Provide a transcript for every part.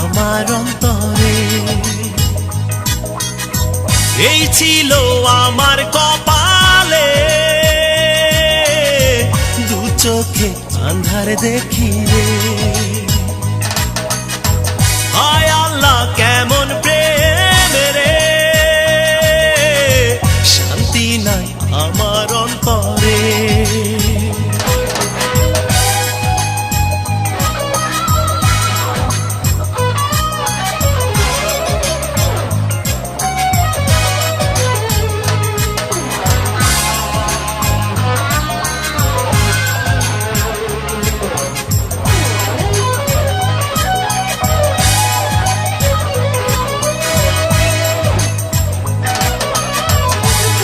আমার অন্তরে। এই ছিল আমার কপালে, দু চোখে আন্ধার দেখি রে। হায় আল্লাহ কেমন প্রেম রে, শান্তি নাই আমার অন্তরে।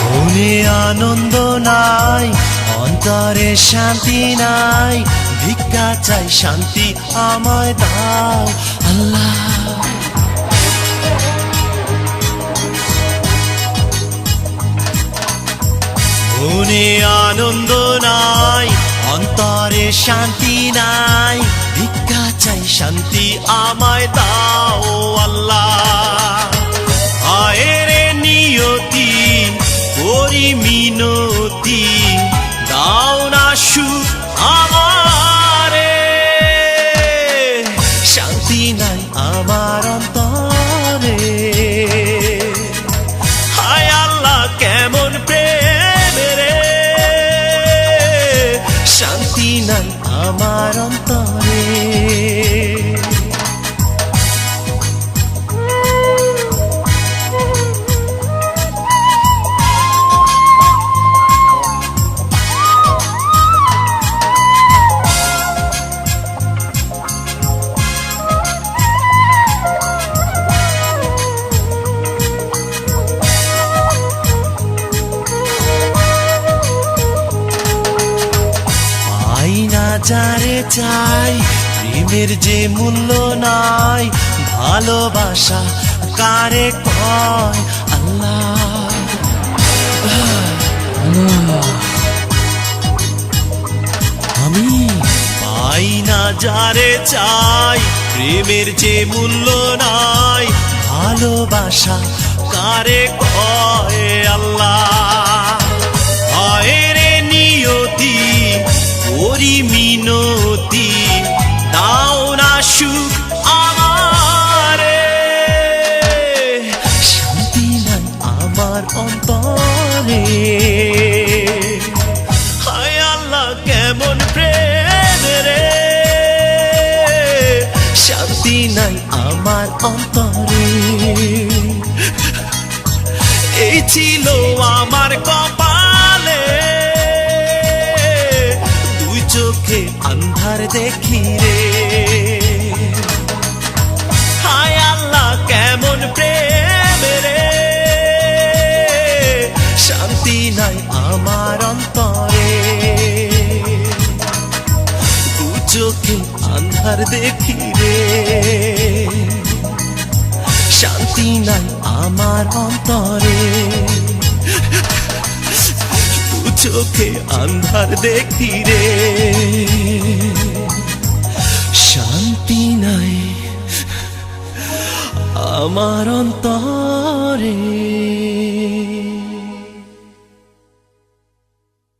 মনে আনন্দ নাই, অন্তরে শান্তি নাই, ভিক্ষা চাই শান্তি আমায় দাও আল্লাহ। মনে আনন্দ নাই, অন্তরে শান্তি নাই, ভিক্ষা চাই শান্তি আমায় দাও আল্লাহ। আয়ের নিয়তি করি মিনতি, দাও না সুখ আমারে, শান্তি নাই আমার অন্তরে। হায় আল্লাহ কেমন প্রেম রে, শান্তি নাই আমার অন্তরে। যারে চাই প্রেমের যে মূল্য নাই, ভালোবাসা কারে কয় আল্লাহ। আমি পাই না যারে চাই, প্রেমের যে মূল্য নাই, ভালোবাসা কারে কয় আল্লাহ। হায়ের নিয়তি করি মিনতি, দাও না সুখ আমারে, শান্তি নাই আমার অন্তরে। হায় আল্লাহ কেমন প্রেম রে, শান্তি নাই আমার অন্তরে। এই ছিল আমার কপালে, চোখে আন্ধার দেখি রে। হায় আল্লাহ কেমন প্রেম রে, শান্তি নাই আমার অন্তরে। দু চোখে আন্ধার দেখি রে, শান্তি নাই আমার অন্তরে। চোখে আন্ধার দেখি রে, শান্তি নাই আমার অন্তরে।